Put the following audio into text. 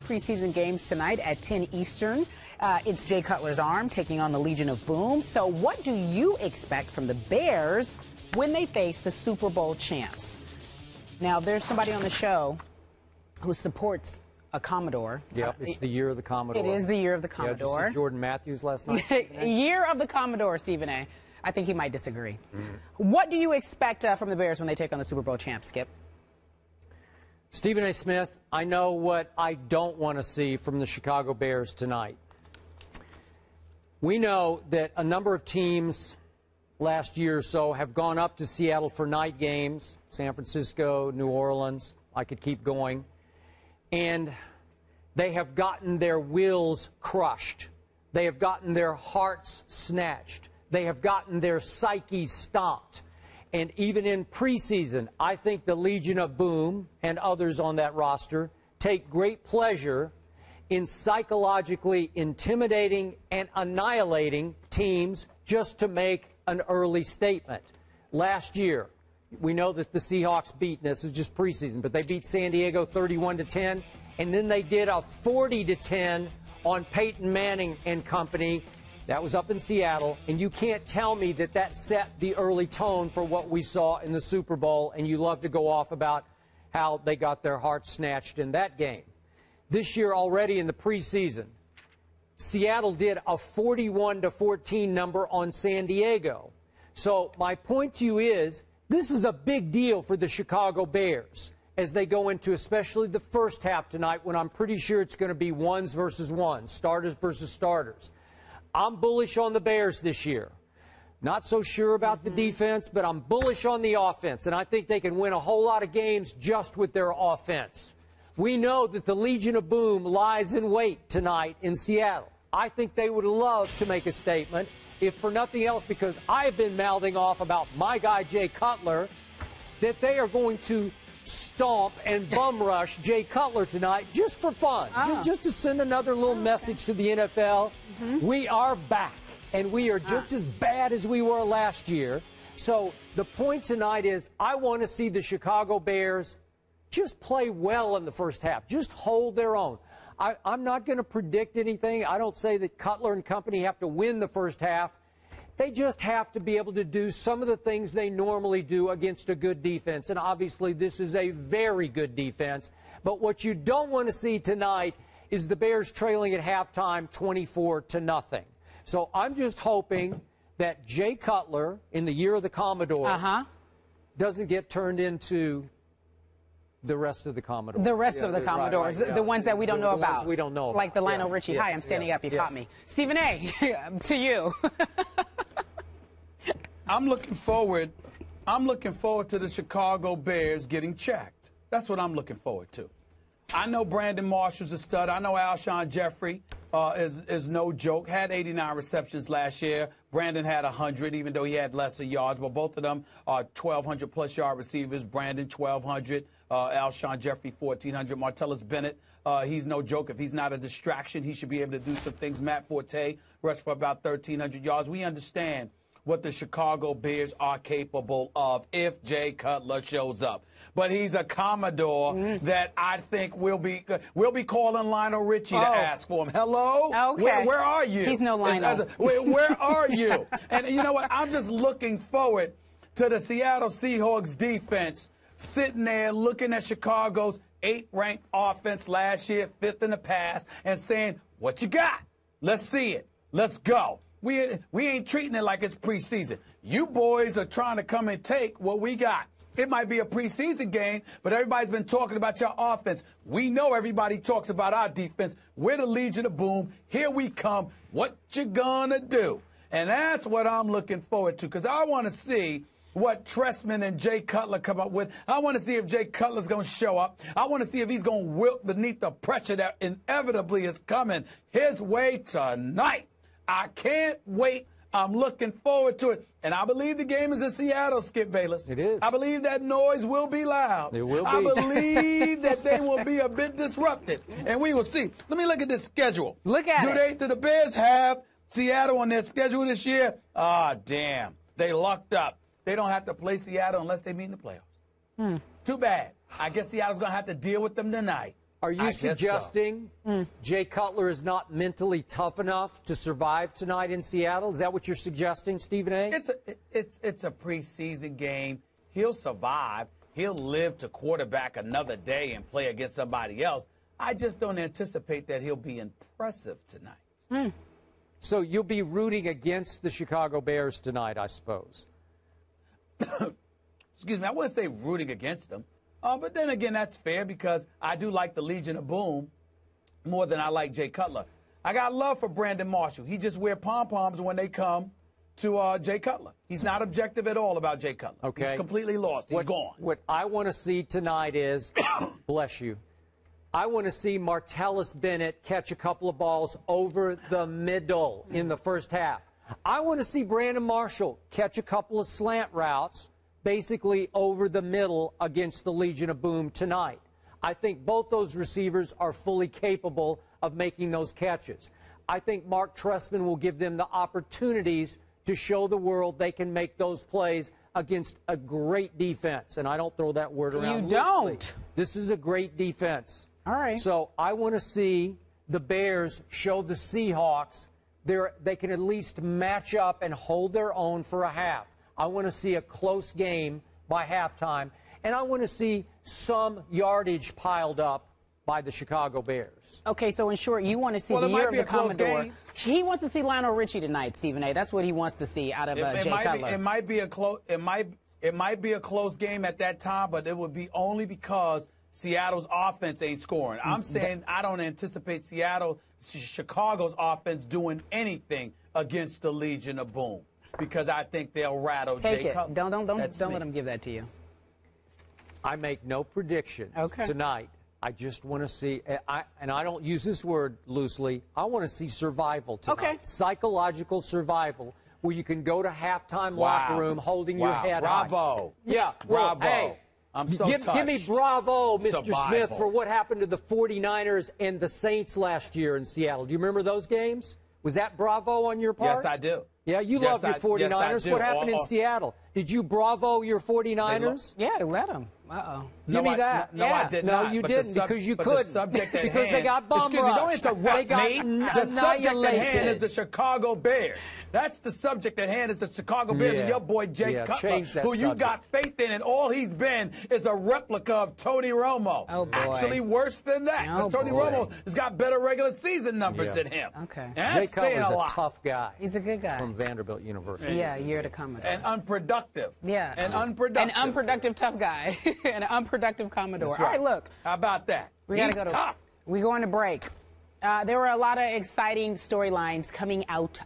preseason games tonight at 10 Eastern. It's Jay Cutler's Arm taking on the Legion of Boom. So what do you expect from the Bears when they face the Super Bowl champs? Now, there's somebody on the show who supports a Commodore. Yep, it's the year of the Commodore. It is the year of the Commodore. Yeah, did you see Jordan Matthews last night? Year of the Commodore, Stephen A. I think he might disagree. What do you expect from the Bears when they take on the Super Bowl champs, Skip? Stephen A. Smith, I know what I don't want to see from the Chicago Bears tonight. We know that a number of teams last year or so have gone up to Seattle for night games, San Francisco, New Orleans, I could keep going, and they have gotten their wills crushed. They have gotten their hearts snatched. They have gotten their psyches stomped. And even in preseason, I think the Legion of Boom and others on that roster take great pleasure in psychologically intimidating and annihilating teams just to make an early statement. Last year, we know that the Seahawks beat, and this is just preseason, but they beat San Diego 31-10, and then they did a 40-10 on Peyton Manning and company. That was up in Seattle, and you can't tell me that that set the early tone for what we saw in the Super Bowl, and you love to go off about how they got their hearts snatched in that game. This year already in the preseason, Seattle did a 41-14 number on San Diego. So my point to you is, this is a big deal for the Chicago Bears as they go into especially the first half tonight, when I'm pretty sure it's going to be ones versus ones, starters versus starters. I'm bullish on the Bears this year. Not so sure about the defense, but I'm bullish on the offense, and I think they can win a whole lot of games just with their offense. We know that the Legion of Boom lies in wait tonight in Seattle. I think they would love to make a statement, if for nothing else because I've been mouthing off about my guy Jay Cutler, that they are going to stomp and bum rush Jay Cutler tonight just for fun, just to send another little message to the NFL. We are back, and we are just as bad as we were last year. So the point tonight is I want to see the Chicago Bears just play well in the first half, just hold their own. I'm not going to predict anything. I don't say that Cutler and company have to win the first half. They just have to be able to do some of the things they normally do against a good defense. And obviously this is a very good defense. But what you don't want to see tonight is the Bears trailing at halftime 24-0. So I'm just hoping that Jay Cutler, in the year of the Commodore, doesn't get turned into the rest of the Commodores. The rest of the Commodores, the ones that we don't know about. We don't know about. Like the Lionel Richie. Hi, I'm standing up. You caught me. Stephen A., to you. I'm looking forward to the Chicago Bears getting checked. That's what I'm looking forward to. I know Brandon Marshall's a stud. I know Alshon Jeffrey is no joke. Had 89 receptions last year. Brandon had 100, even though he had lesser yards. But both of them are 1,200-plus yard receivers. Brandon, 1,200. Alshon Jeffrey, 1,400. Martellus Bennett, he's no joke. If he's not a distraction, he should be able to do some things. Matt Forte rushed for about 1,300 yards. We understand what the Chicago Bears are capable of if Jay Cutler shows up. But he's a Commodore that I think we'll be calling Lionel Richie to ask for him. Hello? Okay. Where are you? He's no Lionel. Where are you? And you know what? I'm just looking forward to the Seattle Seahawks defense sitting there looking at Chicago's 8th-ranked offense last year, 5th in the pass, and saying, what you got? Let's see it. Let's go. We ain't treating it like it's preseason. You boys are trying to come and take what we got. It might be a preseason game, but everybody's been talking about your offense. We know everybody talks about our defense. We're the Legion of Boom. Here we come. What you gonna do? And that's what I'm looking forward to, because I want to see what Trestman and Jay Cutler come up with. I want to see if Jay Cutler's going to show up. I want to see if he's going to wilt beneath the pressure that inevitably is coming his way tonight. I can't wait. I'm looking forward to it. And I believe the game is in Seattle, Skip Bayless. It is. I believe that noise will be loud. It will be. I believe that they will be a bit disrupted. And we will see. Let me look at this schedule. Look at it. Do the Bears have Seattle on their schedule this year? Ah, damn. They lucked up. They don't have to play Seattle unless they meet in the playoffs. Too bad. I guess Seattle's going to have to deal with them tonight. Are you suggesting Jay Cutler is not mentally tough enough to survive tonight in Seattle? Is that what you're suggesting, Stephen A? It's a preseason game. He'll survive. He'll live to quarterback another day and play against somebody else. I just don't anticipate that he'll be impressive tonight. So you'll be rooting against the Chicago Bears tonight, I suppose. Excuse me, I wouldn't say rooting against them. But then again, that's fair because I do like the Legion of Boom more than I like Jay Cutler. I got love for Brandon Marshall. He just wear pom-poms when they come to Jay Cutler. He's not objective at all about Jay Cutler. Okay. He's completely lost. He's gone. What I want to see tonight is, bless you, I want to see Martellus Bennett catch a couple of balls over the middle in the first half. I want to see Brandon Marshall catch a couple of slant routes basically over the middle against the Legion of Boom tonight. I think both those receivers are fully capable of making those catches. I think Mark Trestman will give them the opportunities to show the world they can make those plays against a great defense. And I don't throw that word around loosely. Don't. This is a great defense. All right. So I want to see the Bears show the Seahawks they can at least match up and hold their own for a half. I want to see a close game by halftime, and I want to see some yardage piled up by the Chicago Bears. Okay, so in short, you want to see the year of the Commodore. He wants to see Lionel Richie tonight, Stephen A. That's what he wants to see out of Jay Cutler. It might be a close game at that time, but it would be only because Seattle's offense ain't scoring. I'm saying I don't anticipate Chicago's offense doing anything against the Legion of Boom because I think they'll rattle Jay Cutler. Don't let them give that to you. I make no predictions tonight. I just want to see, and I don't use this word loosely, I want to see survival tonight. Okay. Psychological survival, where you can go to halftime locker room holding your head high. Bravo. Yeah. Bravo. Hey, I'm so give me bravo, Mr. Survival. Smith, for what happened to the 49ers and the Saints last year in Seattle. Do you remember those games? Was that bravo on your part? Yes, I do. Yeah, you love your 49ers. Yes, what happened in Seattle? Did you bravo your 49ers? Yeah, let them. Uh-oh. Give me that. No, I did not. No, you didn't because you couldn't. The subject at because hand, they got bum rushed. Don't interrupt me. The subject at hand is the Chicago Bears. That's the subject at hand is the Chicago Bears and your boy Jay Cutler, who you got faith in, and all he's been is a replica of Tony Romo. Oh, boy. Actually, worse than that, because Tony Romo has got better regular season numbers than him. Okay. Jay Cutler's a tough guy. He's a good guy. From Vanderbilt University. Yeah, a year to come. And unproductive. Yeah. And unproductive. An unproductive tough guy. An unproductive Commodore. That's right. All right, look. How about that? He's tough. We're going to break. There were a lot of exciting storylines coming out